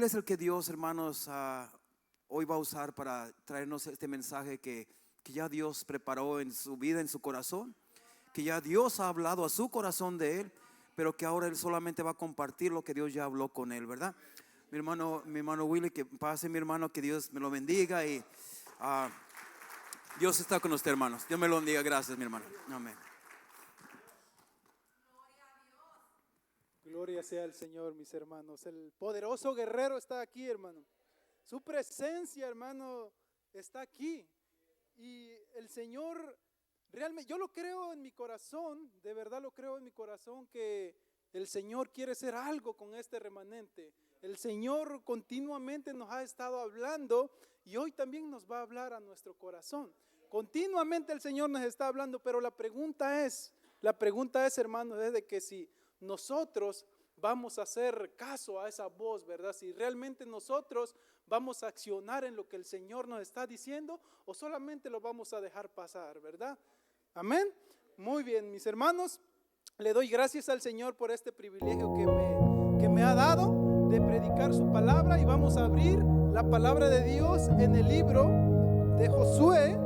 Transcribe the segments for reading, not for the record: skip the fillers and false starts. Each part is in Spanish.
Él es el que Dios, hermanos, hoy va a usar para traernos este mensaje que ya Dios preparó en su vida, en su corazón, que ya Dios ha hablado a su corazón de Él, pero que ahora Él solamente va a compartir lo que Dios ya habló con Él, ¿verdad? Mi hermano Willy, que pase, mi hermano, que Dios me lo bendiga y Dios está con usted, hermanos. Dios me lo bendiga. Gracias, mi hermano. Amén. Gloria sea al Señor, mis hermanos. El poderoso guerrero está aquí, hermano. Su presencia, hermano, está aquí. Y el Señor, realmente, yo lo creo en mi corazón, de verdad lo creo en mi corazón, que el Señor quiere hacer algo con este remanente. El Señor continuamente nos ha estado hablando y hoy también nos va a hablar a nuestro corazón. Continuamente el Señor nos está hablando, pero la pregunta es, hermanos, es de que si nosotros vamos a hacer caso a esa voz, ¿verdad? Si realmente nosotros vamos a accionar en lo que el Señor nos está diciendo o solamente lo vamos a dejar pasar, ¿verdad? Amén. Muy bien, mis hermanos, le doy gracias al Señor por este privilegio que me ha dado de predicar su palabra, y vamos a abrir la palabra de Dios en el libro de Josué,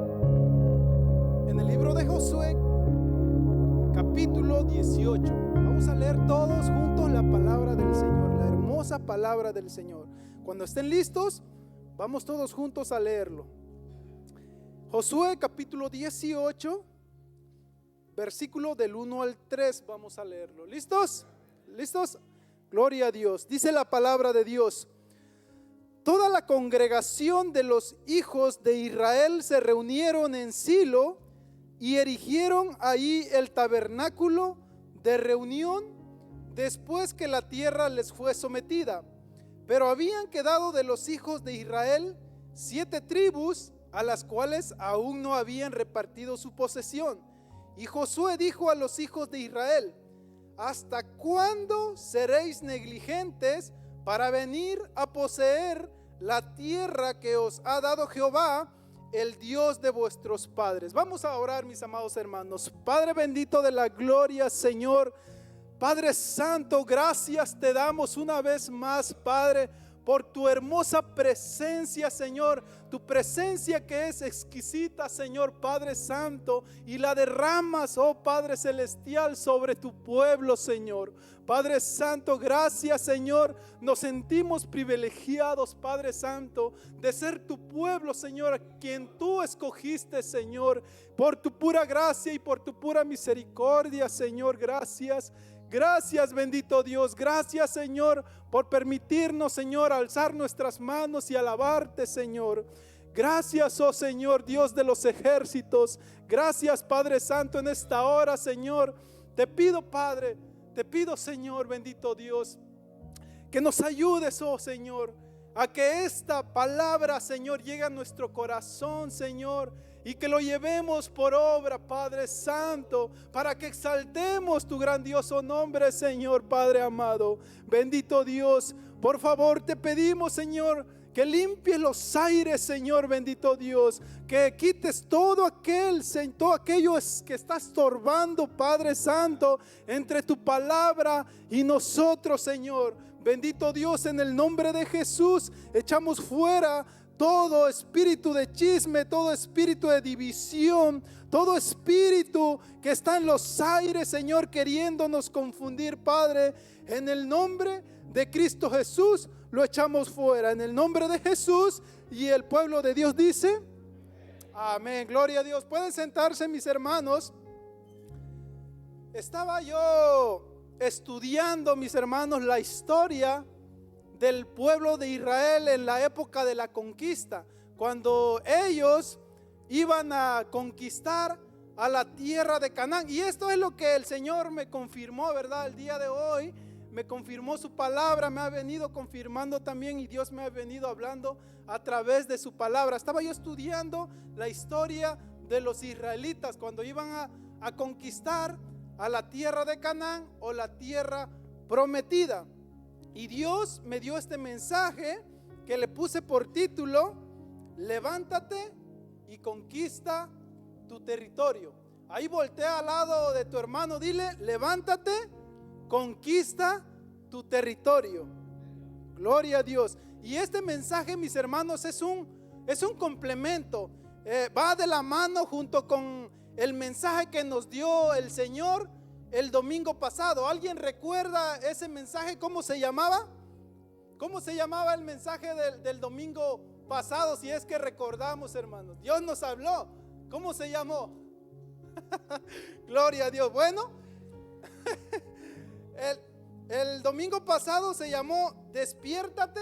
capítulo 18. Vamos a leer todos juntos la palabra del Señor, la hermosa palabra del Señor. Cuando estén listos, vamos todos juntos a leerlo. Josué capítulo 18, versículo del 1 al 3, vamos a leerlo. ¿Listos? ¿Listos? Gloria a Dios. Dice la palabra de Dios: toda la congregación de los hijos de Israel se reunieron en Silo y erigieron ahí el tabernáculo de reunión después que la tierra les fue sometida. Pero habían quedado de los hijos de Israel 7 tribus, a las cuales aún no habían repartido su posesión. Y Josué dijo a los hijos de Israel: ¿hasta cuándo seréis negligentes para venir a poseer la tierra que os ha dado Jehová, el Dios de vuestros padres? Vamos a orar, mis amados hermanos. Padre bendito de la gloria, Señor, Padre Santo, gracias te damos una vez más, Padre, por tu hermosa presencia, Señor, tu presencia que es exquisita, Señor Padre Santo, y la derramas, oh Padre Celestial, sobre tu pueblo, Señor. Padre Santo, gracias, Señor, nos sentimos privilegiados, Padre Santo, de ser tu pueblo, Señor, a quien tú escogiste, Señor, por tu pura gracia y por tu pura misericordia, Señor, gracias. Gracias, bendito Dios, gracias, Señor, por permitirnos, Señor, alzar nuestras manos y alabarte, Señor. Gracias, oh Señor, Dios de los ejércitos. Gracias, Padre Santo, en esta hora, Señor. Te pido, Padre, te pido, Señor, bendito Dios, que nos ayudes, oh Señor, a que esta palabra, Señor, llegue a nuestro corazón, Señor, y que lo llevemos por obra, Padre Santo, para que exaltemos tu grandioso nombre, Señor, Padre amado. Bendito Dios, por favor te pedimos, Señor, que limpies los aires, Señor, bendito Dios, que quites todo aquello que está estorbando, Padre Santo, entre tu palabra y nosotros, Señor. Bendito Dios, en el nombre de Jesús, echamos fuera todo espíritu de chisme, todo espíritu de división, todo espíritu que está en los aires, Señor, queriéndonos confundir, Padre. En el nombre de Cristo Jesús lo echamos fuera, en el nombre de Jesús. Y el pueblo de Dios dice: amén, gloria a Dios. Pueden sentarse, mis hermanos. Estaba yo estudiando, mis hermanos, la historia del pueblo de Israel en la época de la conquista, cuando ellos iban a conquistar a la tierra de Canaán. Y esto es lo que el Señor me confirmó, ¿verdad? El día de hoy me confirmó su palabra, me ha venido confirmando también, y Dios me ha venido hablando a través de su palabra. Estaba yo estudiando la historia de los israelitas cuando iban a conquistar a la tierra de Canaán, o la tierra prometida. Y Dios me dio este mensaje que le puse por título: levántate y conquista tu territorio. Ahí voltea al lado de tu hermano, dile: levántate, conquista tu territorio. Gloria a Dios. Y este mensaje, mis hermanos, es un complemento. Va de la mano junto con el mensaje que nos dio el Señor el domingo pasado. ¿Alguien recuerda ese mensaje? ¿Cómo se llamaba? ¿Cómo se llamaba el mensaje del domingo pasado? Si es que recordamos, hermanos. Dios nos habló. ¿Cómo se llamó? Gloria a Dios. Bueno, el domingo pasado se llamó Despiértate,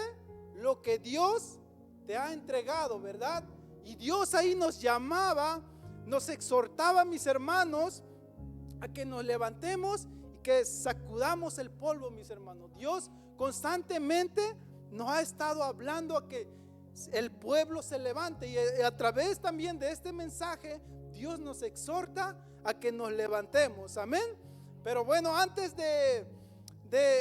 lo que Dios te ha entregado, ¿verdad? Y Dios ahí nos llamaba, nos exhortaba, mis hermanos, a que nos levantemos y que sacudamos el polvo, mis hermanos. Dios constantemente nos ha estado hablando a que el pueblo se levante, y a través también de este mensaje Dios nos exhorta a que nos levantemos, amén. Pero bueno, antes de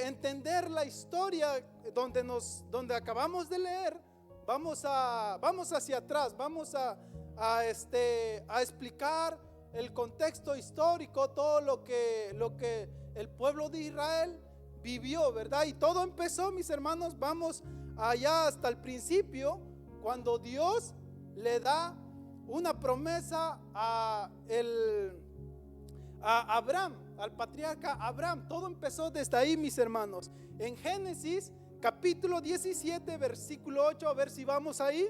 entender la historia donde acabamos de leer, vamos hacia atrás, vamos a explicar el contexto histórico, todo lo que el pueblo de Israel vivió, ¿verdad? Y todo empezó, mis hermanos, vamos allá hasta el principio, cuando Dios le da una promesa a Abraham, al patriarca Abraham. Todo empezó desde ahí, mis hermanos. En Génesis capítulo 17, versículo 8, a ver si vamos ahí.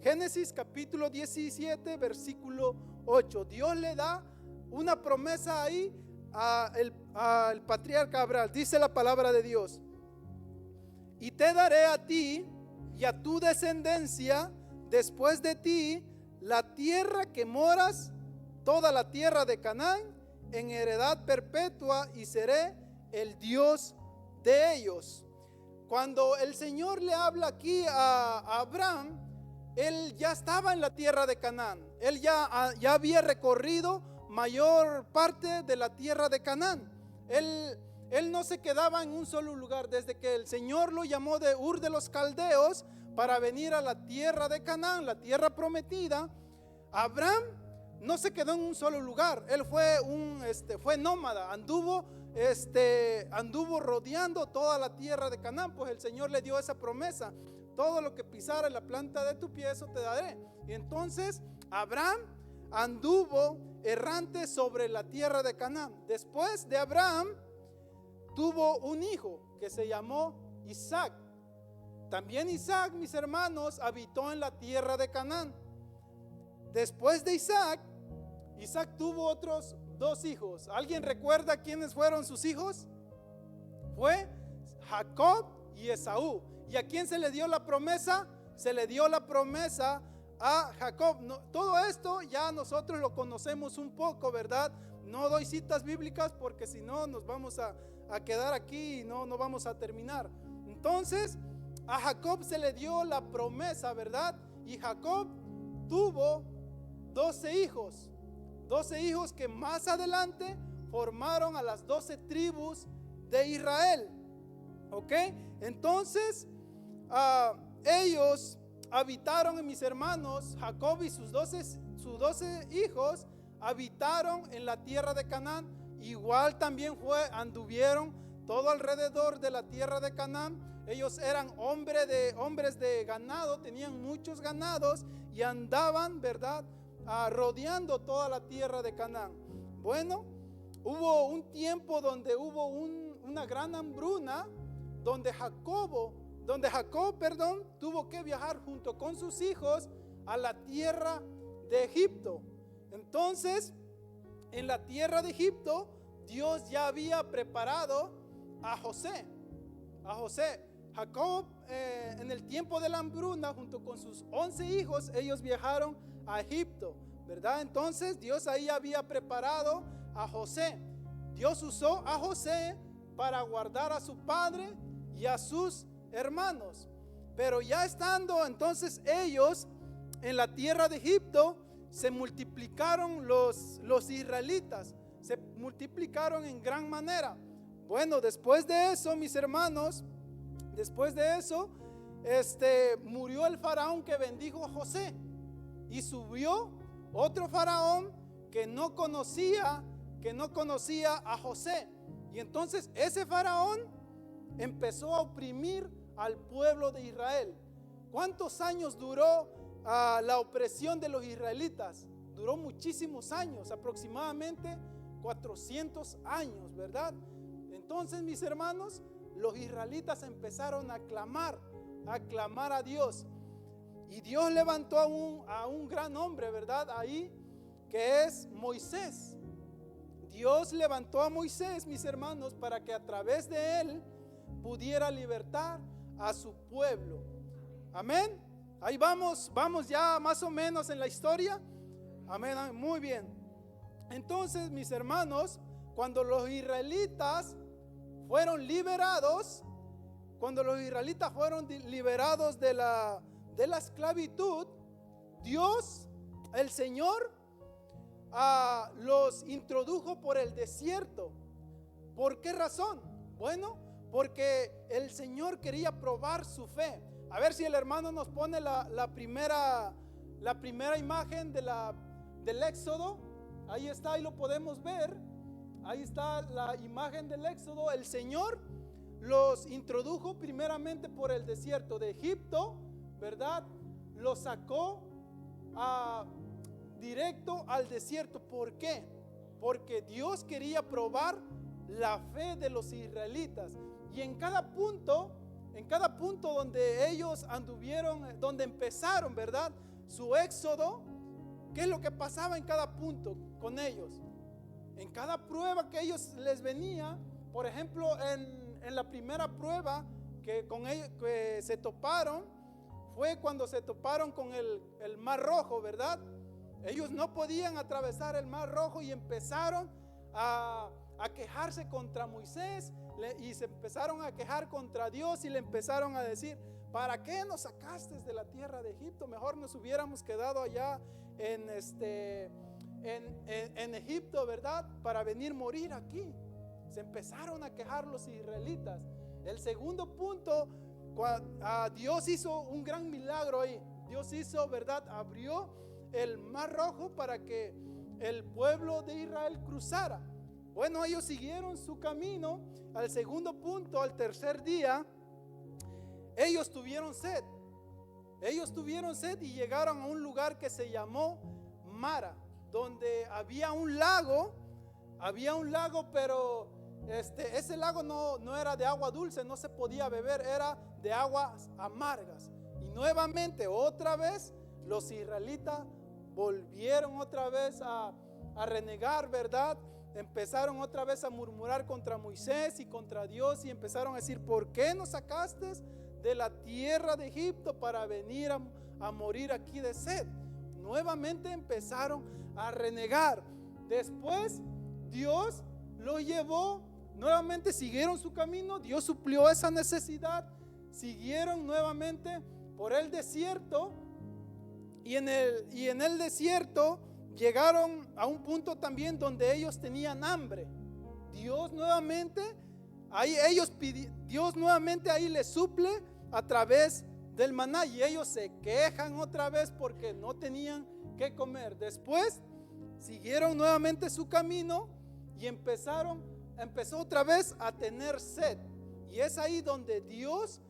Génesis capítulo 17, versículo 8. Dios le da una promesa ahí al patriarca Abraham. Dice la palabra de Dios: y te daré a ti y a tu descendencia después de ti la tierra que moras, toda la tierra de Canaán, en heredad perpetua, y seré el Dios de ellos. Cuando el Señor le habla aquí a Abraham, él ya estaba en la tierra de Canaán. Él ya había recorrido mayor parte de la tierra de Canaán. Él no se quedaba en un solo lugar. Desde que el Señor lo llamó de Ur de los Caldeos para venir a la tierra de Canaán, la tierra prometida, Abraham no se quedó en un solo lugar. Él fue nómada, anduvo rodeando toda la tierra de Canaán, pues el Señor le dio esa promesa: todo lo que pisara en la planta de tu pie, eso te daré. Y entonces Abraham anduvo errante sobre la tierra de Canaán. Después de Abraham tuvo un hijo que se llamó Isaac. También Isaac, mis hermanos, habitó en la tierra de Canaán. Después de Isaac tuvo otros dos hijos. ¿Alguien recuerda quiénes fueron sus hijos? Fue Jacob y Esaú. ¿Y a quién se le dio la promesa? Se le dio la promesa a Jacob. No, todo esto ya nosotros lo conocemos un poco, ¿verdad? No doy citas bíblicas porque si no nos vamos a quedar aquí y no vamos a terminar. Entonces a Jacob se le dio la promesa, ¿verdad? Y Jacob tuvo 12 hijos. 12 hijos que más adelante formaron a las 12 tribus de Israel. ¿Ok? Entonces ellos habitaron, en mis hermanos, Jacob y sus 12 hijos habitaron en la tierra de Canaán. Igual también anduvieron todo alrededor de la tierra de Canaán. Ellos eran hombres de ganado, tenían muchos ganados y andaban, ¿verdad?, rodeando toda la tierra de Canaán. Bueno, hubo un tiempo donde hubo una gran hambruna, donde Jacob, tuvo que viajar junto con sus hijos a la tierra de Egipto. Entonces, en la tierra de Egipto, Dios ya había preparado a José. Jacob, en el tiempo de la hambruna, junto con sus 11 hijos, ellos viajaron a Egipto, ¿verdad? Entonces Dios ahí había preparado a José. Dios usó a José para guardar a su padre y a sus hermanos. Pero ya estando entonces ellos en la tierra de Egipto, se multiplicaron los israelitas, se multiplicaron en gran manera. Bueno, después de eso, mis hermanos, murió el faraón que bendijo a José, y subió otro faraón que no conocía a José. Y entonces ese faraón empezó a oprimir al pueblo de Israel. ¿Cuántos años duró la opresión de los israelitas? Duró muchísimos años, aproximadamente 400 años, ¿verdad? Entonces, mis hermanos, los israelitas empezaron a clamar a Dios. Y Dios levantó a un gran hombre, ¿verdad? Ahí, que es Moisés. Dios levantó a Moisés, mis hermanos, para que a través de él pudiera libertar a su pueblo. Amén. Ahí vamos ya más o menos en la historia. Amén, muy bien. Entonces, mis hermanos, cuando los israelitas fueron liberados, de la esclavitud, Dios, el Señor, los introdujo por el desierto. ¿Por qué razón? Bueno, porque el Señor quería probar su fe. A ver si el hermano nos pone la primera imagen del Éxodo. Ahí está, ahí lo podemos ver. Ahí está la imagen del Éxodo. El Señor los introdujo primeramente por el desierto de Egipto, ¿verdad? Los sacó directo al desierto. ¿Por qué? Porque Dios quería probar la fe de los israelitas. Y en cada punto donde ellos anduvieron, donde empezaron, ¿verdad?, su éxodo, ¿qué es lo que pasaba en cada punto con ellos? En cada prueba que ellos les venía, por ejemplo, en la primera prueba que con ellos que se toparon, fue cuando se toparon con el Mar Rojo, ¿verdad? Ellos no podían atravesar el Mar Rojo y empezaron a quejarse contra Moisés, y se empezaron a quejar contra Dios y le empezaron a decir: ¿para qué nos sacaste de la tierra de Egipto? Mejor nos hubiéramos quedado allá en Egipto, ¿verdad?, para venir morir aquí. Se empezaron a quejar los israelitas. El segundo punto, Dios hizo un gran milagro ahí. Dios hizo, ¿verdad?, abrió el Mar Rojo para que el pueblo de Israel cruzara. Bueno, ellos siguieron su camino. Al segundo punto, al tercer día, ellos tuvieron sed. Y llegaron a un lugar que se llamó Mara, donde había un lago, pero ese lago no era de agua dulce, no se podía beber, era de aguas amargas. Y nuevamente, otra vez, los israelitas volvieron otra vez a renegar, ¿verdad? Empezaron otra vez a murmurar contra Moisés y contra Dios, y empezaron a decir: ¿por qué nos sacaste de la tierra de Egipto para venir a morir aquí de sed? Nuevamente empezaron a renegar. Después Dios lo llevó, nuevamente siguieron su camino. Dios suplió esa necesidad, siguieron nuevamente por el desierto, y en el desierto llegaron a un punto también donde ellos tenían hambre. Dios nuevamente ahí les suple a través del maná, y ellos se quejan otra vez porque no tenían que comer. Después siguieron nuevamente su camino y empezó otra vez a tener sed, y es ahí donde Dios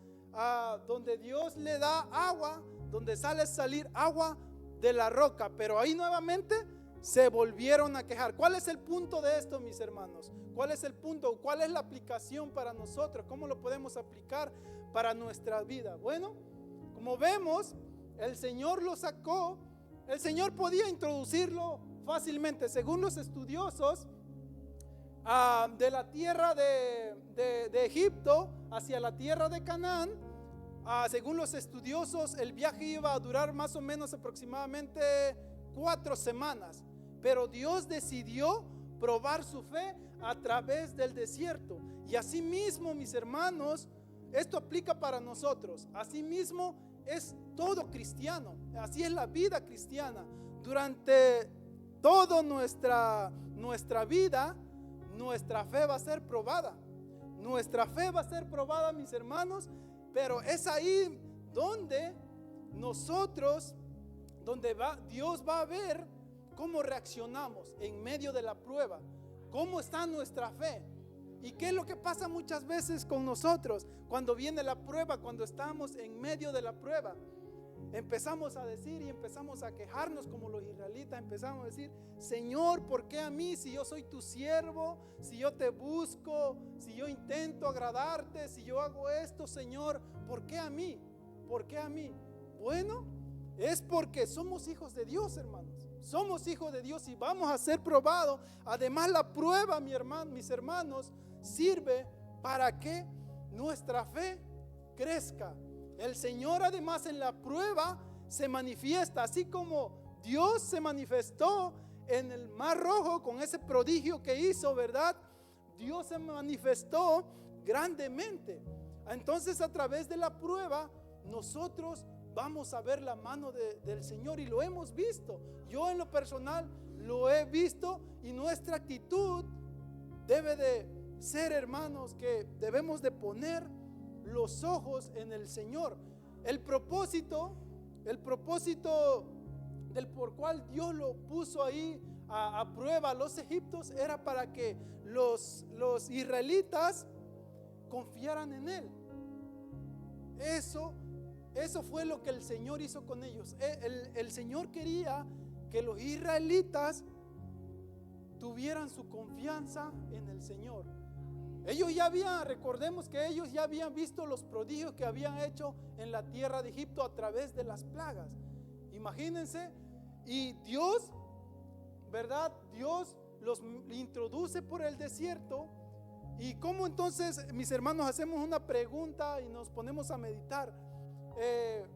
le da agua, donde salir agua de la roca. Pero ahí nuevamente se volvieron a quejar. ¿Cuál es el punto de esto, mis hermanos? ¿Cuál es el punto? ¿Cuál es la aplicación para nosotros? ¿Cómo lo podemos aplicar para nuestra vida? Bueno, como vemos, el Señor lo sacó. El Señor podía introducirlo fácilmente, según los estudiosos, de la tierra de Egipto hacia la tierra de Canaán. Según los estudiosos, el viaje iba a durar más o menos aproximadamente 4 semanas. Pero Dios decidió probar su fe a través del desierto. Y así mismo, mis hermanos, esto aplica para nosotros. Así mismo es todo cristiano. Así es la vida cristiana. Durante toda nuestra vida, nuestra fe va a ser probada. Nuestra fe va a ser probada, mis hermanos. Pero es ahí donde Dios va a ver cómo reaccionamos en medio de la prueba, cómo está nuestra fe. ¿Y qué es lo que pasa muchas veces con nosotros cuando viene la prueba, cuando estamos en medio de la prueba? Empezamos a decir y empezamos a quejarnos como los israelitas. Empezamos a decir: Señor, ¿por qué a mí? Si yo soy tu siervo, si yo te busco, si yo intento agradarte, si yo hago esto, Señor, ¿por qué a mí? ¿Por qué a mí? Bueno, es porque somos hijos de Dios, hermanos. Somos hijos de Dios y vamos a ser probados. Además, la prueba, mis hermanos, sirve para que nuestra fe crezca. El Señor, además, en la prueba se manifiesta, así como Dios se manifestó en el Mar Rojo con ese prodigio que hizo, ¿verdad? Dios se manifestó grandemente. Entonces, a través de la prueba, nosotros vamos a ver la mano del Señor, y lo hemos visto. Yo en lo personal lo he visto, y nuestra actitud debe de ser, hermanos, que debemos de poner los ojos en el Señor. El propósito del por cual Dios lo puso ahí a prueba a los egipcios era para que los israelitas confiaran en Él. Eso fue lo que el Señor hizo con ellos. El Señor quería que los israelitas tuvieran su confianza en el Señor. Recordemos que ellos ya habían visto los prodigios que habían hecho en la tierra de Egipto a través de las plagas. Imagínense, y Dios, ¿verdad? Dios los introduce por el desierto. Y cómo entonces, mis hermanos, hacemos una pregunta y nos ponemos a meditar.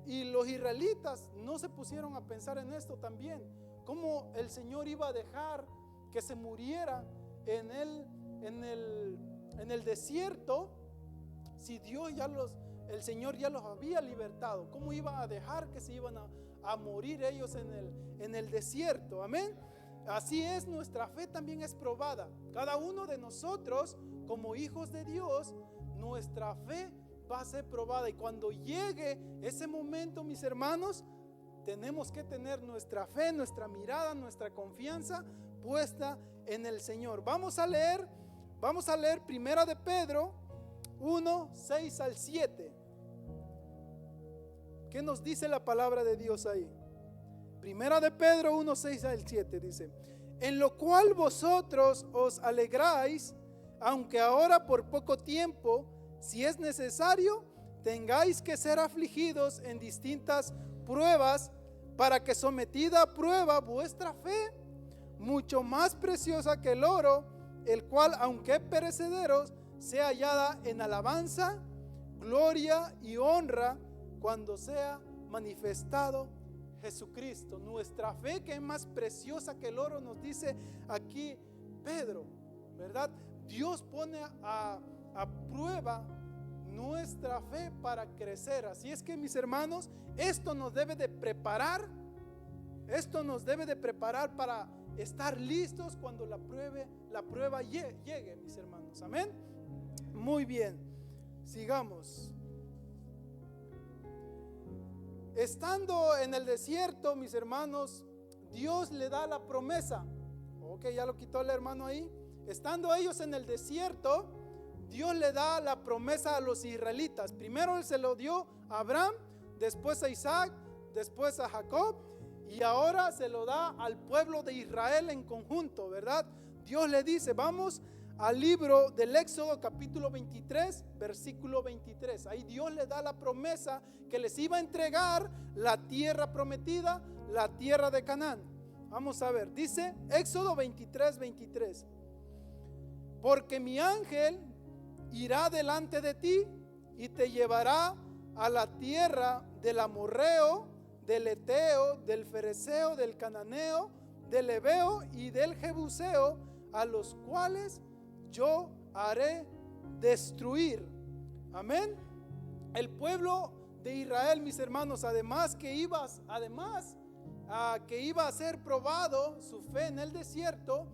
Y los israelitas no se pusieron a pensar en esto también. Cómo el Señor iba a dejar que se muriera en el desierto, si el Señor ya los había libertado. ¿Cómo iba a dejar que se iban a morir ellos en el desierto? Amén. Así es, nuestra fe también es probada. Cada uno de nosotros, como hijos de Dios, nuestra fe va a ser probada. Y cuando llegue ese momento, mis hermanos, tenemos que tener nuestra fe, nuestra mirada, nuestra confianza puesta en el Señor. Vamos a leer Primera de Pedro 1, 6 al 7. ¿Qué nos dice la palabra de Dios ahí? Primera de Pedro 1, 6 al 7 dice: en lo cual vosotros os alegráis, aunque ahora por poco tiempo, si es necesario, tengáis que ser afligidos en distintas pruebas, para que sometida a prueba vuestra fe, mucho más preciosa que el oro, el cual, aunque perecedero, sea hallada en alabanza, gloria y honra cuando sea manifestado Jesucristo. Nuestra fe, que es más preciosa que el oro, nos dice aquí Pedro, ¿verdad? Dios pone a prueba nuestra fe para crecer. Así es que, mis hermanos, esto nos debe de preparar para estar listos cuando la prueba llegue, mis hermanos. Amén. Muy bien, sigamos. Estando en el desierto, mis hermanos, Dios le da la promesa. Ok, ya lo quitó el hermano ahí. Estando ellos en el desierto, Dios le da la promesa a los israelitas. Primero Él se lo dio a Abraham, después a Isaac, después a Jacob, y ahora se lo da al pueblo de Israel en conjunto, ¿verdad? Dios le dice, vamos al libro del Éxodo capítulo 23, versículo 23. Ahí Dios le da la promesa que les iba a entregar la tierra prometida, la tierra de Canaán. Vamos a ver, dice Éxodo 23, 23. Porque mi ángel irá delante de ti y te llevará a la tierra del amorreo, del eteo, del fereceo, del cananeo, del heveo y del jebuseo, a los cuales yo haré destruir. Amén. El pueblo de Israel, mis hermanos, además que iba a ser probado su fe en el desierto,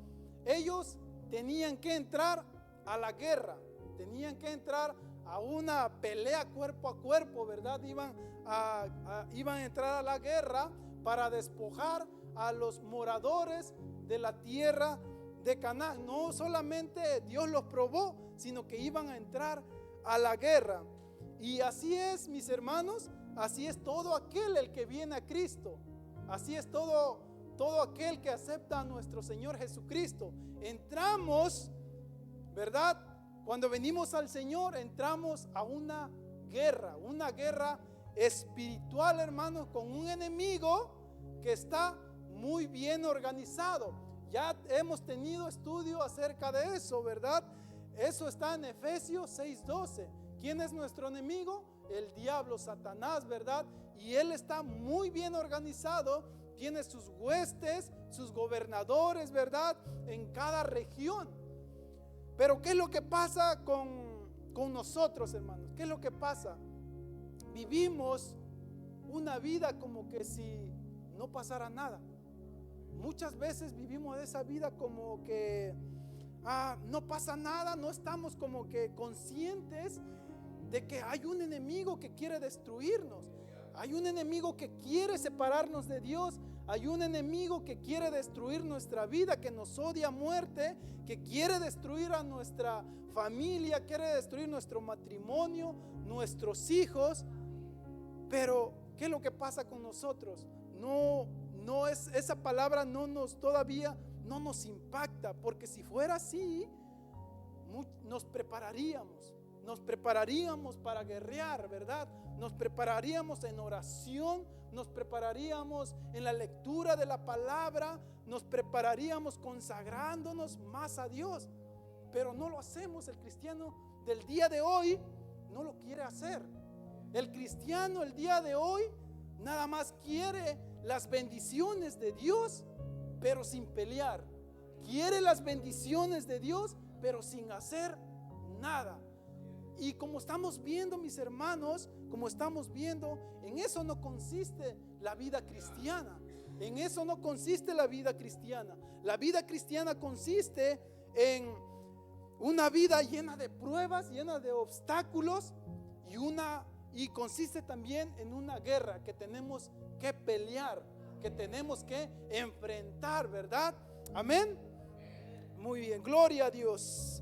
ellos tenían que entrar a la guerra, tenían que entrar a una pelea cuerpo a cuerpo, ¿verdad? Iban a entrar a la guerra para despojar a los moradores de la tierra de Canaán. No solamente Dios los probó, sino que iban a entrar a la guerra. Y así es, mis hermanos, así es todo aquel el que viene a Cristo. Así es todo aquel que acepta a nuestro Señor Jesucristo. Entramos, ¿verdad? Cuando venimos al Señor, entramos a una guerra espiritual, hermanos, con un enemigo que está muy bien organizado. Ya hemos tenido estudio acerca de eso, ¿verdad? Eso está en Efesios 6:12. ¿Quién es nuestro enemigo? El diablo, Satanás, ¿verdad? Y él está muy bien organizado, tiene sus huestes, sus gobernadores, ¿verdad? En cada región. Pero ¿qué es lo que pasa con nosotros, hermanos? ¿Qué es lo que pasa? Vivimos una vida como que si no pasara nada. Muchas veces vivimos esa vida como que no pasa nada, no estamos como que conscientes de que hay un enemigo que quiere destruirnos. Hay un enemigo que quiere separarnos de Dios. Hay un enemigo que quiere destruir nuestra vida, que nos odia a muerte, que quiere destruir a nuestra familia, quiere destruir nuestro matrimonio, nuestros hijos. Pero ¿qué es lo que pasa con nosotros? No es esa palabra, todavía no nos impacta, porque si fuera así, nos prepararíamos para guerrear, ¿verdad? Nos prepararíamos en oración, nos prepararíamos en la lectura de la palabra, nos prepararíamos consagrándonos más a Dios. Pero no lo hacemos. El cristiano del día de hoy no lo quiere hacer. El cristiano el día de hoy nada más quiere las bendiciones de Dios, pero sin pelear. Quiere las bendiciones de Dios, pero sin hacer nada. Y como estamos viendo, mis hermanos, en eso no consiste la vida cristiana. En eso no consiste la vida cristiana. La vida cristiana consiste en una vida llena de pruebas, llena de obstáculos, y consiste también en una guerra que tenemos que pelear, que tenemos que enfrentar, ¿verdad? Amén. Muy bien, gloria a Dios.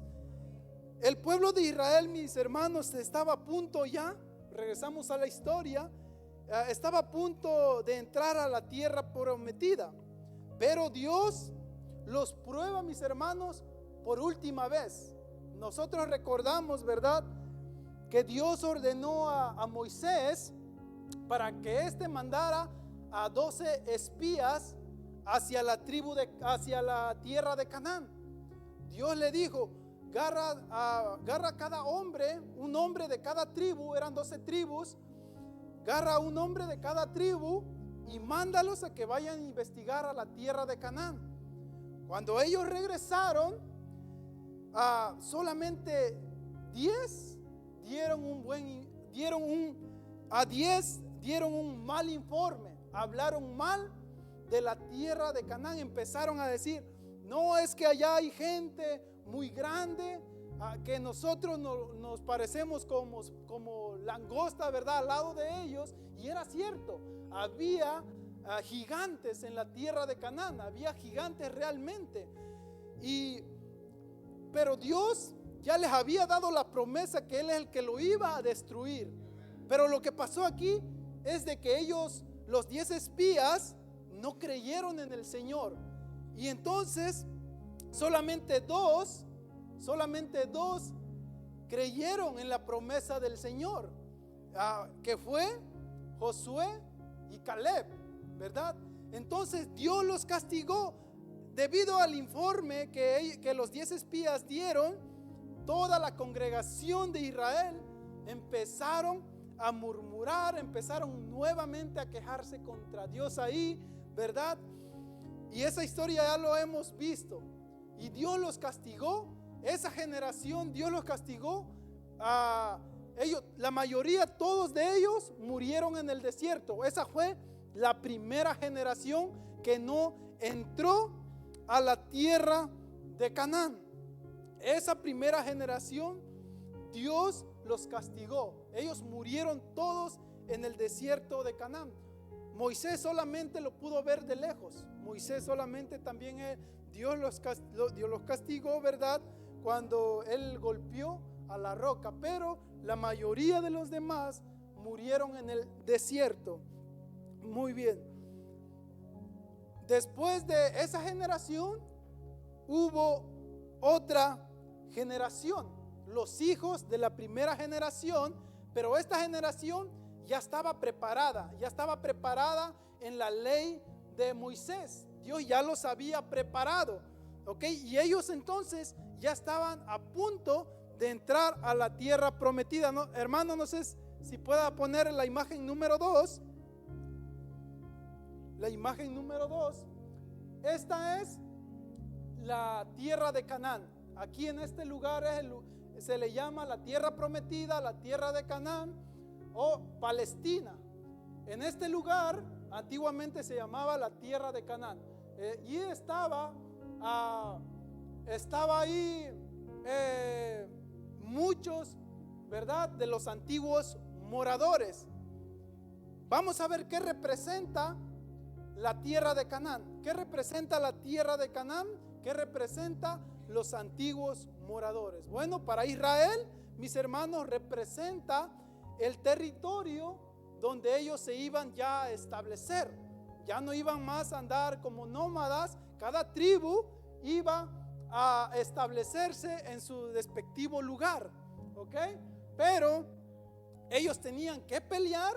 El pueblo de Israel, mis hermanos, estaba a punto ya, regresamos a la historia, estaba a punto de entrar a la tierra prometida. Pero Dios los prueba, mis hermanos, por última vez. Nosotros recordamos, ¿verdad?, que Dios ordenó a Moisés para que éste mandara a 12 espías hacia la tierra de Canaán. Dios le dijo: agarra cada hombre, un hombre de cada tribu, eran 12 tribus, agarra un hombre de cada tribu y mándalos a que vayan a investigar a la tierra de Canaán. Cuando ellos regresaron, solamente 10 dieron un mal informe, hablaron mal de la tierra de Canaán. Empezaron a decir: no, es que allá hay gente muy grande, que nosotros nos parecemos como langosta, ¿verdad?, al lado de ellos. Y era cierto, había gigantes en la tierra de Canaán, había gigantes realmente. Pero Dios ya les había dado la promesa que Él es el que lo iba a destruir. Pero lo que pasó aquí es de que ellos, los 10 espías, no creyeron en el Señor. Y entonces solamente dos creyeron en la promesa del Señor, que fue Josué y Caleb, ¿verdad? Entonces Dios los castigó debido al informe que los 10 espías dieron. Toda la congregación de Israel empezaron a murmurar, empezaron nuevamente a quejarse contra Dios ahí, ¿verdad? Y esa historia ya lo hemos visto. Y Dios los castigó, esa generación, Dios los castigó. Ellos, la mayoría, todos de ellos murieron en el desierto. Esa fue la primera generación que no entró a la tierra de Canaán. Esa primera generación, Dios los castigó. Ellos murieron todos en el desierto de Canaán. Moisés solamente lo pudo ver de lejos. Moisés solamente también, Dios los castigó, ¿verdad?, cuando él golpeó a la roca, pero la mayoría de los demás murieron en el desierto. Muy bien. Después de esa generación hubo otra generación, los hijos de la primera generación, pero esta generación ya estaba preparada en la ley de Moisés. Dios ya los había preparado, ¿ok? Y ellos entonces ya estaban a punto de entrar a la tierra prometida, ¿no? Hermano, no sé si pueda poner la imagen número 2. La imagen número 2. Esta es la tierra de Canaán. Aquí en este lugar se le llama la tierra prometida, la tierra de Canaán o Palestina. En este lugar antiguamente se llamaba la tierra de Canaán. Y estaba ahí muchos, ¿verdad?, de los antiguos moradores. Vamos a ver qué representa la tierra de Canaán. ¿Qué representa la tierra de Canaán? ¿Qué representa los antiguos moradores? Bueno, para Israel, mis hermanos, representa el territorio donde ellos se iban ya a establecer. Ya no iban más a andar como nómadas. Cada tribu iba a establecerse en su respectivo lugar, ¿ok? Pero ellos tenían que pelear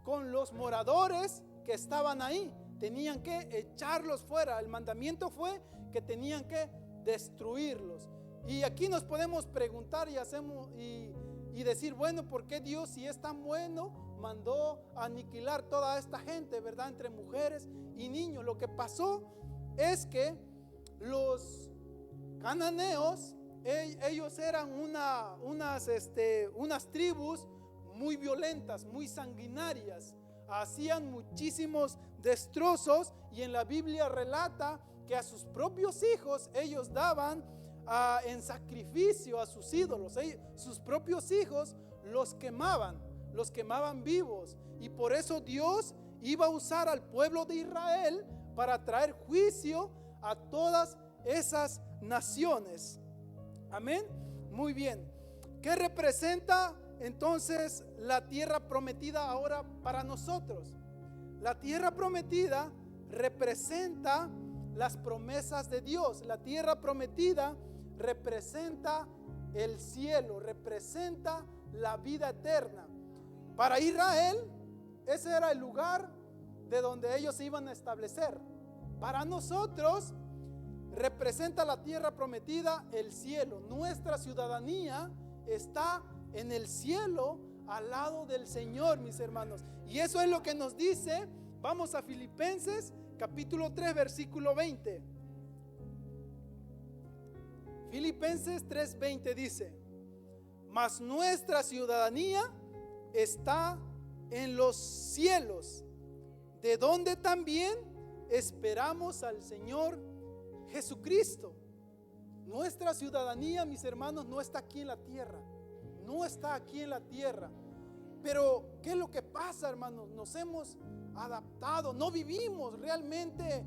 con los moradores que estaban ahí. Tenían que echarlos fuera. El mandamiento fue que tenían que destruirlos. Y aquí nos podemos preguntar y decir, bueno, ¿por qué Dios, si es tan bueno, mandó a aniquilar toda esta gente, ¿verdad?, entre mujeres y niños? Lo que pasó es que los cananeos, ellos eran unas tribus muy violentas, muy sanguinarias. Hacían muchísimos destrozos, y en la Biblia relata que a sus propios hijos ellos daban en sacrificio a sus ídolos. Sus propios hijos los quemaban vivos, y por eso Dios iba a usar al pueblo de Israel para traer juicio a todas esas naciones. Amén. Muy bien. ¿Qué representa entonces la tierra prometida ahora para nosotros? La tierra prometida representa las promesas de Dios. La tierra prometida representa el cielo, representa la vida eterna. Para Israel, ese era el lugar de donde ellos se iban a establecer. Para nosotros, representa la tierra prometida el cielo. Nuestra ciudadanía está en el cielo, al lado del Señor, mis hermanos. Y eso es lo que nos dice. Vamos a Filipenses capítulo 3 versículo 20. Filipenses 3:20 dice: mas nuestra ciudadanía está en los cielos, de donde también esperamos al Señor Jesucristo. Nuestra ciudadanía, mis hermanos, no está aquí en la tierra. No está aquí en la tierra. Pero ¿qué es lo que pasa, hermanos? Nos hemos adaptado. No vivimos realmente,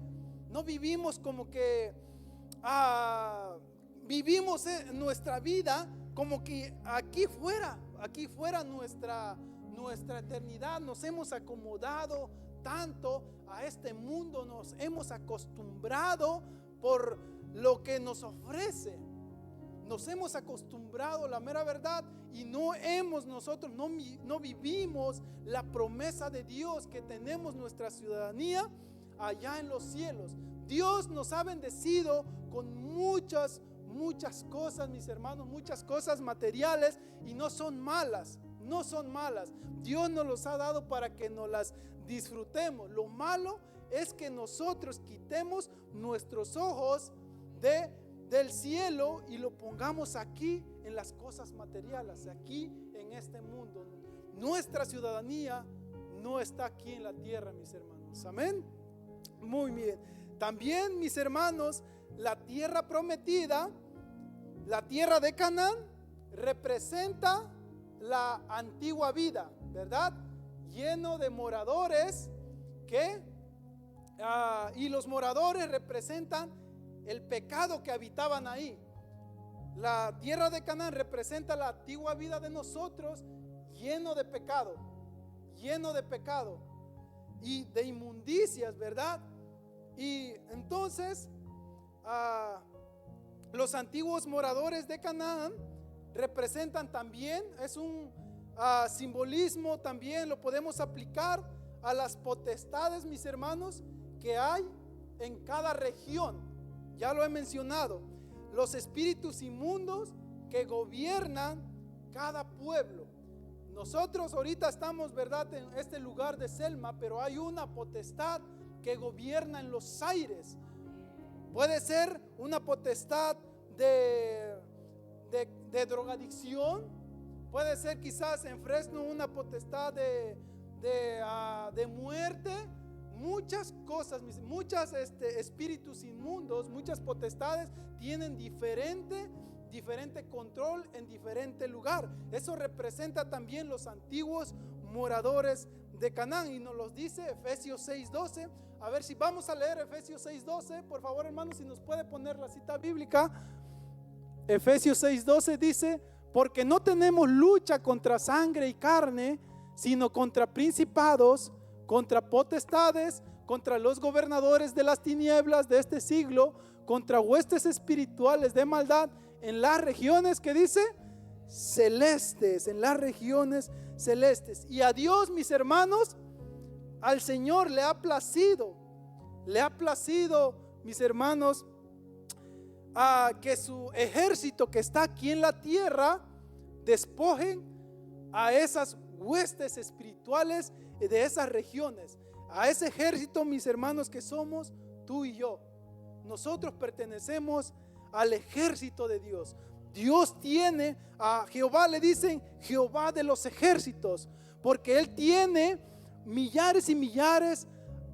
no vivimos como que vivimos nuestra vida como que aquí fuera nuestra eternidad. Nos hemos acomodado tanto a este mundo, nos hemos acostumbrado por lo que nos ofrece. Nos hemos acostumbrado, la mera verdad, y nosotros no vivimos la promesa de Dios, que tenemos nuestra ciudadanía allá en los cielos. Dios nos ha bendecido con muchas cosas, mis hermanos, muchas cosas materiales, y no son malas. Dios nos los ha dado para que nos las disfrutemos. Lo malo es que nosotros quitemos nuestros ojos del cielo y lo pongamos aquí en las cosas materiales, aquí en este mundo. Nuestra ciudadanía no está aquí en la tierra, mis hermanos. Amén. Muy bien. También, mis hermanos, la tierra prometida, la tierra de Canaán, representa la antigua vida, ¿verdad? Lleno de moradores y los moradores representan el pecado que habitaban ahí. La tierra de Canaán representa la antigua vida de nosotros, lleno de pecado y de inmundicias, ¿verdad? Y entonces los antiguos moradores de Canaán representan también, es un simbolismo, también lo podemos aplicar a las potestades, mis hermanos, que hay en cada región. Ya lo he mencionado, los espíritus inmundos que gobiernan cada pueblo. Nosotros ahorita estamos, ¿verdad?, en este lugar de Selma, pero hay una potestad que gobierna en los aires. Puede ser una potestad de drogadicción, puede ser quizás en Fresno una potestad de muerte. Muchas cosas, muchos espíritus inmundos, muchas potestades tienen diferente control en diferente lugar. Eso representa también los antiguos moradores de Canaán, y nos los dice Efesios 6:12. A ver si vamos a leer Efesios 6:12, por favor, hermanos, si nos puede poner la cita bíblica. Efesios 6:12 dice: porque no tenemos lucha contra sangre y carne, sino contra principados, contra potestades, contra los gobernadores de las tinieblas de este siglo, contra huestes espirituales de maldad en las regiones, que dice, celestes, en las regiones celestes. Y a Dios, mis hermanos, al Señor le ha placido, mis hermanos, a que su ejército que está aquí en la tierra despojen a esas huestes espirituales de esas regiones, a ese ejército, mis hermanos, que somos tú y yo. Nosotros pertenecemos al ejército de Dios. Dios tiene, a Jehová le dicen Jehová de los ejércitos, porque Él tiene millares y millares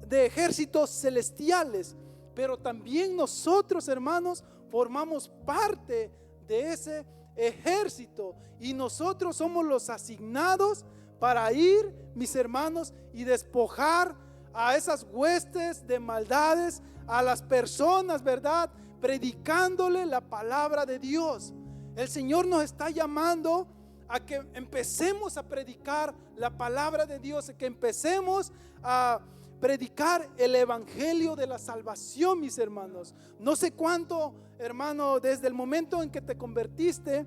de ejércitos celestiales. Pero también nosotros, hermanos, formamos parte de ese ejército, y nosotros somos los asignados para ir, mis hermanos, y despojar a esas huestes de maldades, a las personas, ¿verdad?, predicándole la palabra de Dios. El Señor nos está llamando a que empecemos a predicar la palabra de Dios, que empecemos a predicar el evangelio de la salvación, mis hermanos. No sé cuánto, hermano, desde el momento en que te convertiste,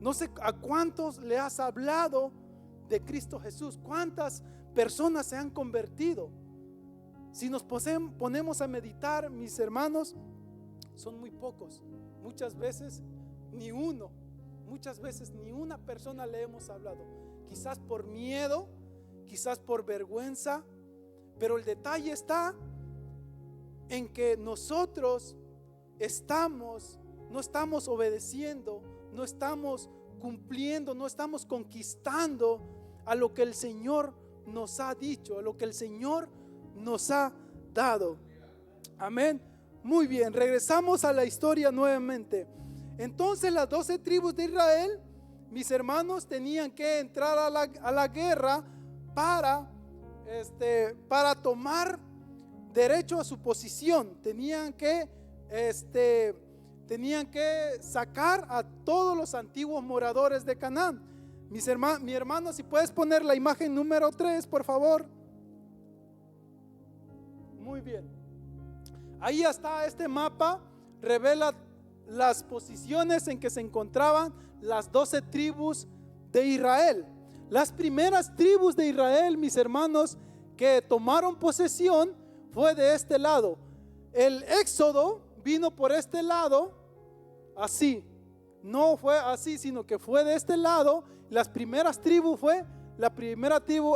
no sé a cuántos le has hablado de Cristo Jesús, cuántas personas se han convertido. Si nos ponemos a meditar, mis hermanos, son muy pocos. Muchas veces ni uno, muchas veces ni una persona le hemos hablado. Quizás por miedo, quizás por vergüenza, pero el detalle está en que nosotros no estamos obedeciendo, no estamos cumpliendo, no estamos conquistando a lo que el Señor nos ha dicho, a lo que el Señor nos ha dado. Amén. Muy bien, regresamos a la historia nuevamente. Entonces las 12 tribus de Israel, mis hermanos, tenían que entrar a la guerra para tomar derecho a su posición. Tenían que sacar a todos los antiguos moradores de Canaán. Mi hermano, si puedes poner la imagen número 3, por favor. Muy bien. Ahí está este mapa, revela las posiciones en que se encontraban las 12 tribus de Israel. Las primeras tribus de Israel, mis hermanos, que tomaron posesión fue de este lado. El éxodo vino por este lado, así. No fue así, sino que fue de este lado. La primera tribu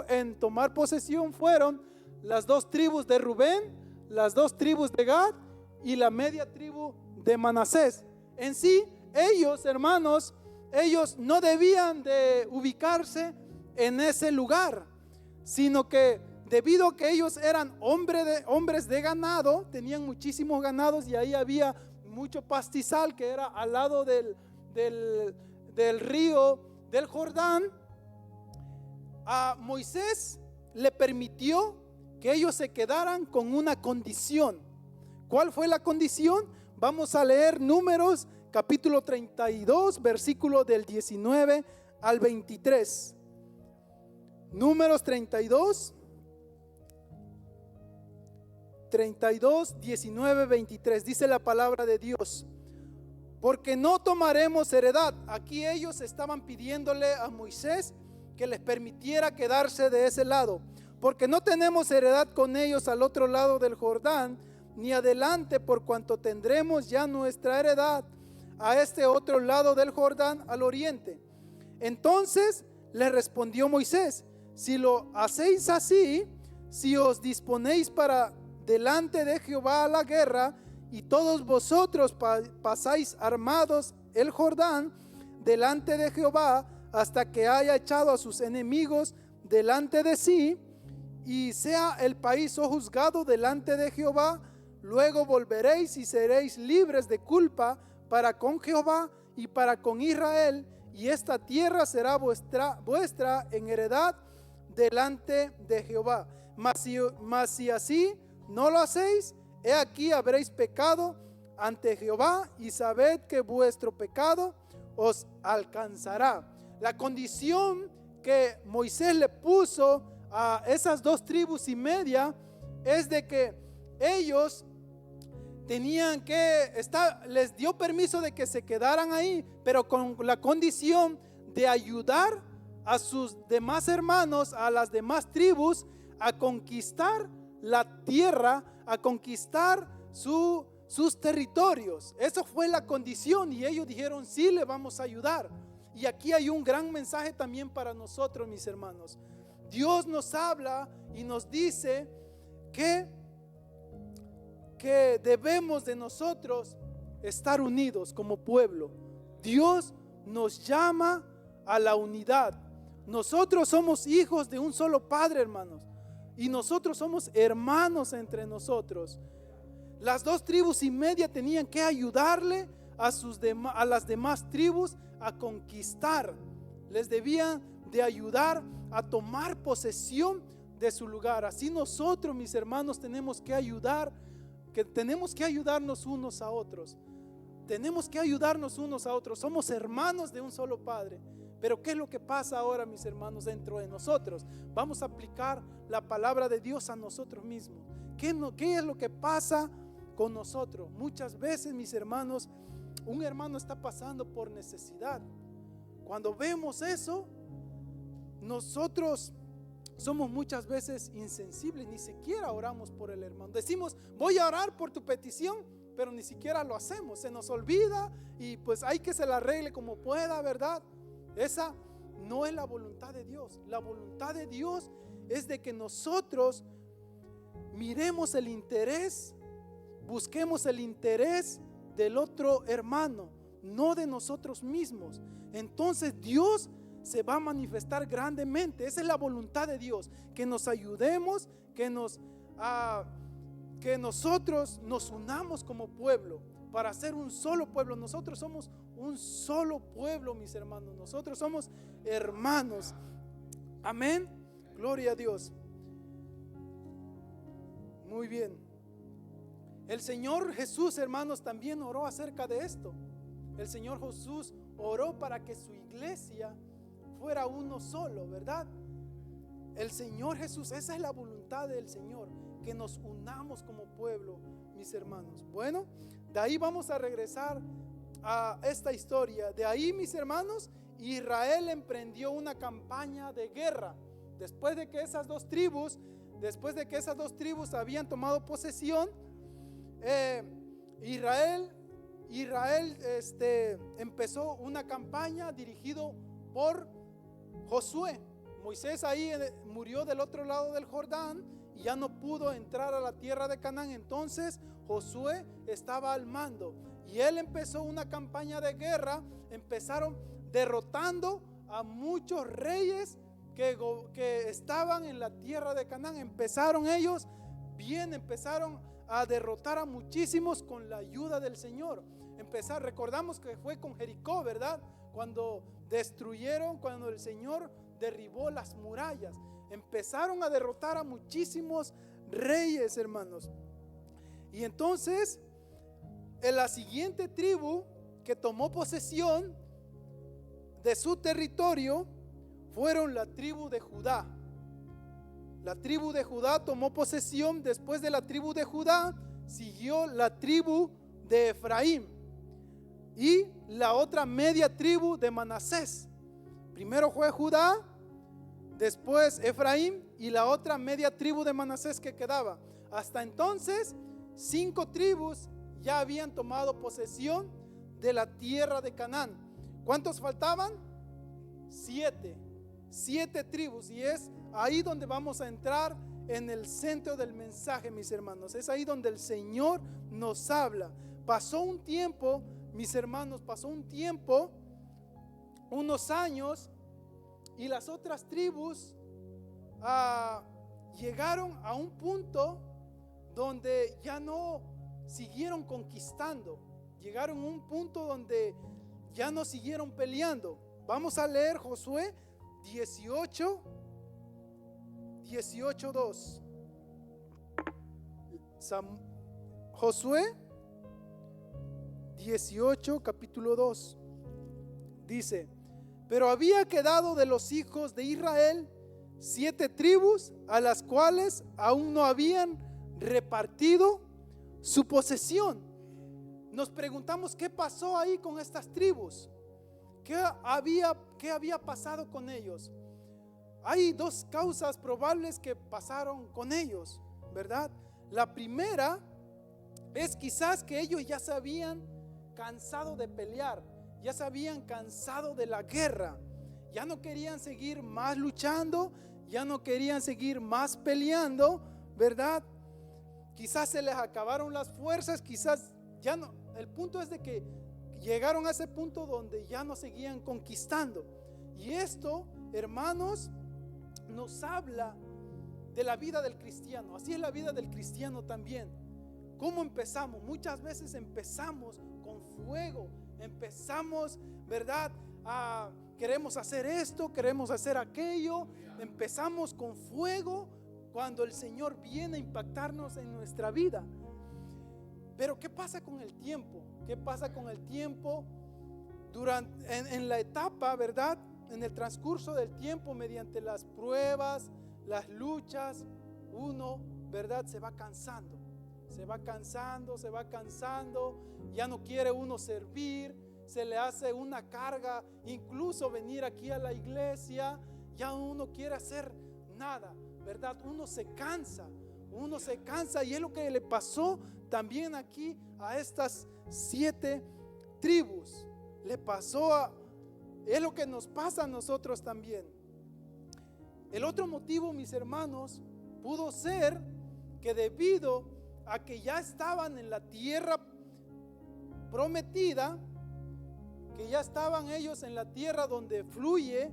en tomar posesión fueron las 2 tribus de Rubén, las 2 tribus de Gad y la media tribu de Manasés. En sí, ellos, hermanos, ellos no debían de ubicarse en ese lugar, sino que debido a que ellos eran hombres de ganado, tenían muchísimos ganados, y ahí había mucho pastizal que era al lado del río del Jordán. A Moisés le permitió que ellos se quedaran con una condición. ¿Cuál fue la condición? Vamos a leer Números capítulo 32, versículo del 19 al 23. Números 32, 19, 23. Dice la palabra de Dios: porque no tomaremos heredad. Aquí ellos estaban pidiéndole a Moisés que les permitiera quedarse de ese lado. Porque no tenemos heredad con ellos al otro lado del Jordán, ni adelante, por cuanto tendremos ya nuestra heredad a este otro lado del Jordán, al oriente. Entonces le respondió Moisés: si lo hacéis así, si os disponéis para delante de Jehová a la guerra, y todos vosotros pasáis armados el Jordán delante de Jehová, hasta que haya echado a sus enemigos delante de sí, y sea el país sojuzgado delante de Jehová, luego volveréis y seréis libres de culpa para con Jehová y para con Israel, y esta tierra será vuestra en heredad delante de Jehová. Mas si así no lo hacéis, he aquí habréis pecado ante Jehová, y sabed que vuestro pecado os alcanzará. La condición que Moisés le puso a esas 2 tribus y media es de que ellos tenían que les dio permiso de que se quedaran ahí, pero con la condición de ayudar a sus demás hermanos, a las demás tribus, a conquistar la tierra, a conquistar sus territorios. Eso fue la condición, y ellos dijeron: sí, le vamos a ayudar. Y aquí hay un gran mensaje también para nosotros, mis hermanos. Dios nos habla y nos dice que debemos de nosotros estar unidos como pueblo. Dios nos llama a la unidad. Nosotros somos hijos de un solo Padre, hermanos, y nosotros somos hermanos entre nosotros. Las 2 tribus y media tenían que ayudarle a las demás tribus a conquistar. Les debían de ayudar a tomar posesión de su lugar. Así nosotros, mis hermanos, tenemos que ayudarnos unos a otros. Tenemos que ayudarnos unos a otros. Somos hermanos de un solo Padre. Pero ¿qué es lo que pasa ahora, mis hermanos, dentro de nosotros? Vamos a aplicar la palabra de Dios a nosotros mismos. ¿Qué es lo que pasa con nosotros? Muchas veces, mis hermanos, un hermano está pasando por necesidad. Cuando vemos eso, nosotros somos muchas veces insensibles, ni siquiera oramos por el hermano. Decimos: voy a orar por tu petición, pero ni siquiera lo hacemos. Se nos olvida y pues hay que se la arregle como pueda, ¿verdad? Esa no es la voluntad de Dios. La voluntad de Dios es de que nosotros miremos el interés, busquemos el interés del otro hermano, no de nosotros mismos. Entonces Dios se va a manifestar grandemente. Esa es la voluntad de Dios, que nos ayudemos, que nosotros nos unamos como pueblo para ser un solo pueblo. Nosotros somos un solo pueblo, mis hermanos. Nosotros somos hermanos. Amén. Gloria a Dios. Muy bien. El Señor Jesús, hermanos, también oró acerca de esto. El Señor Jesús oró para que su iglesia fuera uno solo, ¿verdad? El Señor Jesús, esa es la voluntad del Señor, que nos unamos como pueblo, mis hermanos. Bueno, de ahí vamos a regresar a esta historia. De ahí, mis hermanos, Israel emprendió una campaña de guerra. Después de que esas dos tribus habían tomado posesión, Israel empezó una campaña dirigido por Josué. Moisés ahí murió del otro lado del Jordán y ya no pudo entrar a la tierra de Canaán. Entonces Josué estaba al mando y él empezó una campaña de guerra. Empezaron derrotando a muchos reyes que estaban en la tierra de Canaán. Empezaron a derrotar a muchísimos con la ayuda del Señor. Recordamos que fue con Jericó, ¿verdad? Cuando el Señor derribó las murallas. Empezaron a derrotar a muchísimos reyes, hermanos. Y entonces, en la siguiente tribu que tomó posesión de su territorio fueron la tribu de Judá. La tribu de Judá tomó posesión. Después de la tribu de Judá siguió la tribu de Efraín y la otra media tribu de Manasés. Primero fue Judá, después Efraín y la otra media tribu de Manasés que quedaba. Hasta entonces 5 tribus ya habían tomado posesión de la tierra de Canaán. ¿Cuántos faltaban? 7 tribus, y es ahí donde vamos a entrar en el centro del mensaje, mis hermanos. Es ahí donde el Señor nos habla. Pasó un tiempo, mis hermanos, unos años, y las otras tribus llegaron a un punto donde ya no siguieron conquistando. Llegaron a un punto donde ya no siguieron peleando. Vamos a leer Josué 18:2. Josué 18, capítulo 2. Dice: pero había quedado de los hijos de Israel 7 tribus, a las cuales aún no habían repartido su posesión. Nos preguntamos qué pasó ahí con estas tribus. ¿Qué había pasado con ellos? Hay 2 causas probables que pasaron con ellos, ¿verdad? La primera es quizás que ellos ya se habían cansado de pelear, ya se habían cansado de la guerra, ya no querían seguir más luchando, ya no querían seguir más peleando, ¿verdad? Quizás se les acabaron las fuerzas, quizás ya no. El punto es de que llegaron a ese punto donde ya no seguían conquistando. Y esto, hermanos, nos habla de la vida del cristiano. Así es la vida del cristiano también. ¿Cómo empezamos? Muchas veces empezamos con fuego, empezamos, ¿verdad? Queremos hacer esto, queremos hacer aquello, empezamos con fuego cuando el Señor viene a impactarnos en nuestra vida. Pero ¿qué pasa con el tiempo? ¿Qué pasa con el tiempo? En la etapa, ¿verdad? En el transcurso del tiempo, mediante las pruebas, las luchas, uno, ¿verdad? Se va cansando, ya no quiere uno servir, se le hace una carga, incluso venir aquí a la iglesia, ya uno quiere hacer nada, ¿verdad? Uno se cansa, y es lo que le pasó también aquí a estas 7 tribus. Es lo que nos pasa a nosotros también. El otro motivo, mis hermanos, pudo ser que debido a que ya estaban en la tierra prometida, que ya estaban ellos en la tierra donde fluye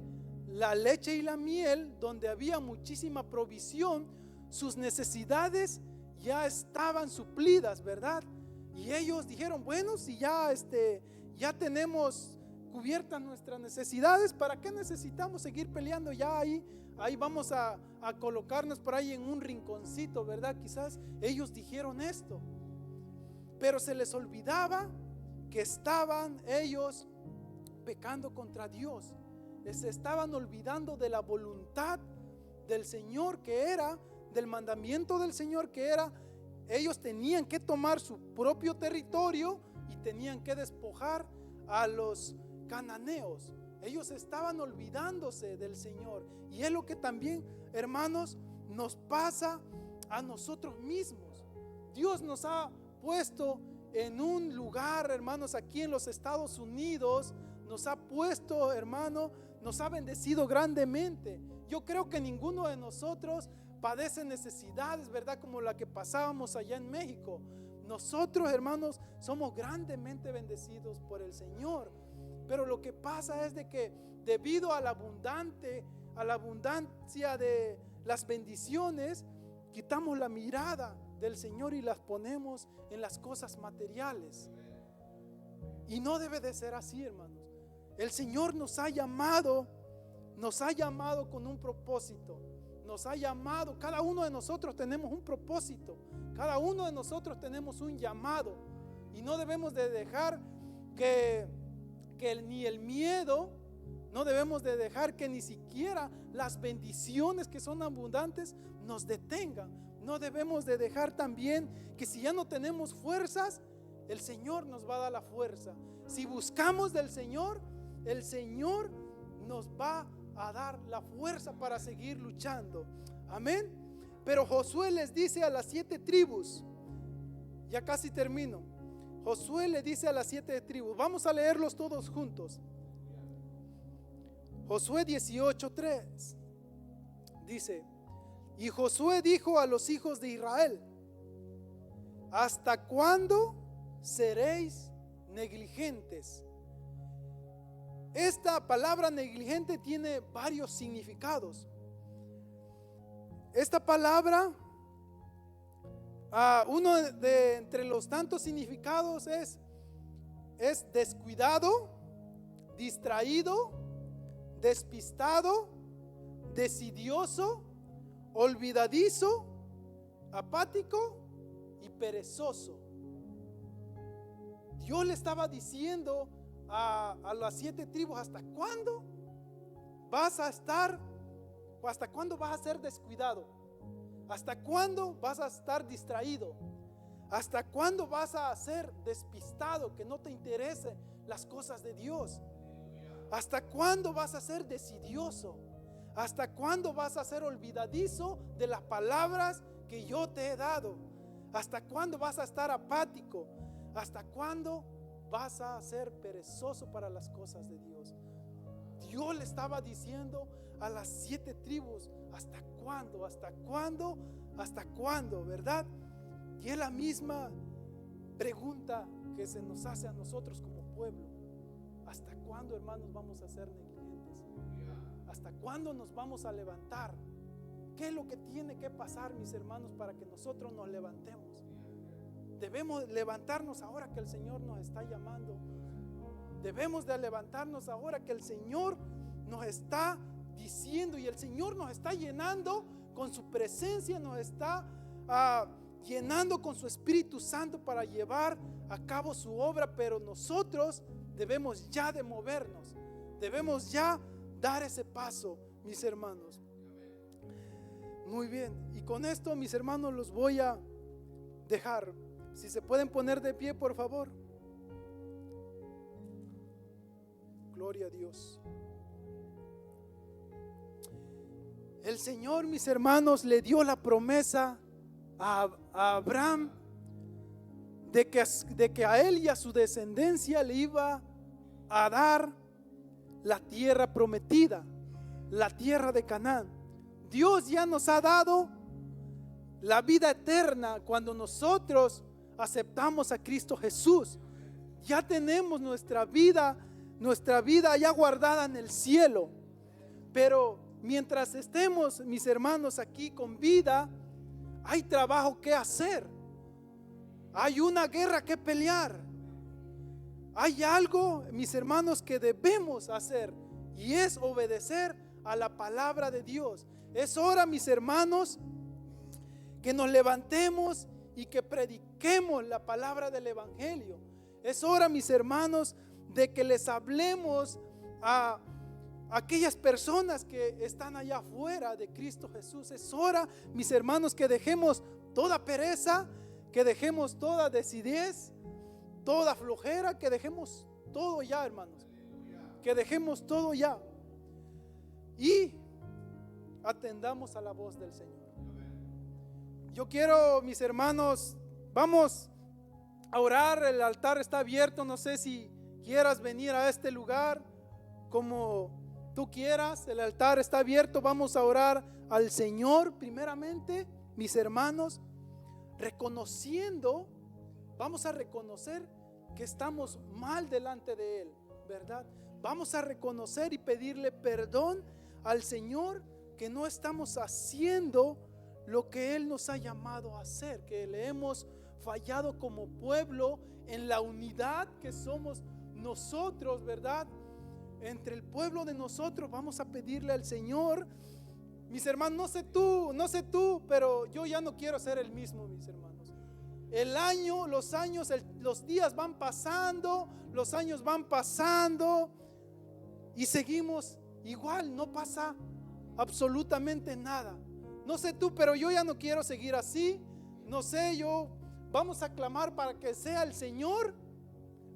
la leche y la miel, donde había muchísima provisión, sus necesidades ya estaban suplidas, ¿verdad? Y ellos dijeron, bueno, si ya tenemos cubiertas nuestras necesidades, ¿para qué necesitamos seguir peleando? Ya ahí vamos a colocarnos por ahí en un rinconcito, ¿verdad? Quizás ellos dijeron esto, pero se les olvidaba que estaban ellos pecando contra Dios. Les estaban olvidando de la voluntad del Señor, que era del mandamiento del Señor, que era ellos tenían que tomar su propio territorio y tenían que despojar a los cananeos. Ellos estaban olvidándose del Señor, y es lo que también, hermanos, nos pasa a nosotros mismos. Dios nos ha puesto en un lugar, hermanos, aquí en los Estados Unidos, nos ha puesto, hermano, nos ha bendecido grandemente. Yo creo que ninguno de nosotros padece necesidades, ¿verdad? Como la que pasábamos allá en México. Nosotros, hermanos, somos grandemente bendecidos por el Señor. Pero lo que pasa es de que debido a la abundancia de las bendiciones, quitamos la mirada del Señor y las ponemos en las cosas materiales. Y no debe de ser así, hermanos. El Señor nos ha llamado con un propósito. Nos ha llamado, cada uno de nosotros tenemos un propósito, cada uno de nosotros tenemos un llamado, y no debemos de dejar que ni el miedo, no debemos de dejar que ni siquiera las bendiciones que son abundantes nos detengan. No debemos de dejar también que si ya no tenemos fuerzas, el Señor nos va a dar la fuerza. Si buscamos del Señor, el Señor nos va a dar la fuerza para seguir luchando. Amén. Pero Josué les dice a las 7 tribus, ya casi termino. Josué le dice a las 7 tribus, vamos a leerlos todos juntos. Josué 18:3 dice: y Josué dijo a los hijos de Israel: ¿hasta cuándo seréis negligentes? Esta palabra negligente tiene varios significados. Esta palabra, uno de entre los tantos significados es descuidado, distraído, despistado, desidioso, olvidadizo, apático y perezoso. Dios le estaba diciendo a las 7 tribus: ¿hasta cuándo vas a estar? ¿Hasta cuándo vas a ser descuidado? ¿Hasta cuándo vas a estar distraído? ¿Hasta cuándo vas a ser despistado, que no te interesen las cosas de Dios? ¿Hasta cuándo vas a ser desidioso? ¿Hasta cuándo vas a ser olvidadizo de las palabras que yo te he dado? ¿Hasta cuándo vas a estar apático? ¿Hasta cuándo vas a ser perezoso para las cosas de Dios? Dios le estaba diciendo a las 7 tribus: ¿hasta cuándo? ¿Hasta cuándo? ¿Hasta cuándo? ¿Verdad? Y es la misma pregunta que se nos hace a nosotros como pueblo. ¿Hasta cuándo, hermanos, vamos a ser negligentes? ¿Hasta cuándo nos vamos a levantar? ¿Qué es lo que tiene que pasar, mis hermanos, para que nosotros nos levantemos? Debemos levantarnos ahora que el Señor nos está llamando. Debemos de levantarnos ahora que el Señor nos está diciendo, y el Señor nos está llenando con su presencia, nos está llenando con su Espíritu Santo para llevar a cabo su obra. Pero nosotros debemos ya de movernos, debemos ya dar ese paso, mis hermanos. Muy bien, y con esto, mis hermanos, los voy a dejar. Si se pueden poner de pie, por favor. Gloria a Dios. El Señor, mis hermanos, le dio la promesa a Abraham de que a él y a su descendencia le iba a dar la tierra prometida, la tierra de Canaán. Dios ya nos ha dado la vida eterna cuando nosotros aceptamos a Cristo Jesús. Ya tenemos nuestra vida ya guardada en el cielo. Pero mientras estemos, mis hermanos, aquí con vida, hay trabajo que hacer. Hay una guerra que pelear. Hay algo, mis hermanos, que debemos hacer, y es obedecer a la palabra de Dios. Es hora, mis hermanos, que nos levantemos y que prediquemos la palabra del Evangelio. Es hora, mis hermanos, de que les hablemos a aquellas personas que están allá afuera de Cristo Jesús. Es hora, mis hermanos, que dejemos toda pereza, que dejemos toda desidez, toda flojera, que dejemos todo ya, hermanos. Que dejemos todo ya y atendamos a la voz del Señor. Yo quiero, mis hermanos, vamos a orar. El altar está abierto. No sé si quieras venir a este lugar, como tú quieras. El altar está abierto. Vamos a orar al Señor primeramente, mis hermanos, reconociendo, vamos a reconocer que estamos mal delante de Él, ¿verdad? Vamos a reconocer y pedirle perdón al Señor que no estamos haciendo lo que Él nos ha llamado a hacer, que le hemos fallado como pueblo en la unidad que somos nosotros, ¿verdad? Entre el pueblo de nosotros vamos a pedirle al Señor. Mis hermanos, no sé tú, pero yo ya no quiero ser el mismo, mis hermanos. El año, los años, los días van pasando, los años van pasando y seguimos igual, no pasa absolutamente nada. No sé tú, pero yo ya no quiero seguir así. No sé, vamos a clamar para que sea el Señor,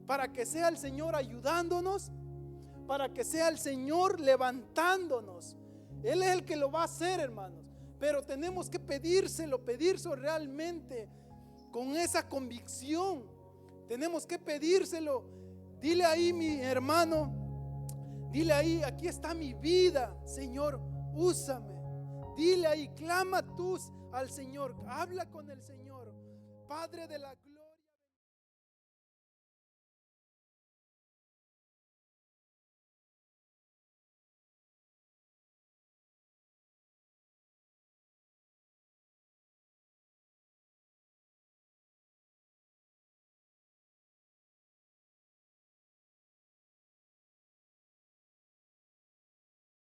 para que sea el Señor ayudándonos, para que sea el Señor levantándonos. Él es el que lo va a hacer, hermanos, pero tenemos que pedírselo realmente con esa convicción. Tenemos que pedírselo. Dile ahí, mi hermano, dile ahí, aquí está mi vida, Señor, úsame. Dile ahí, clama tú al Señor, habla con el Señor, Padre de la gloria.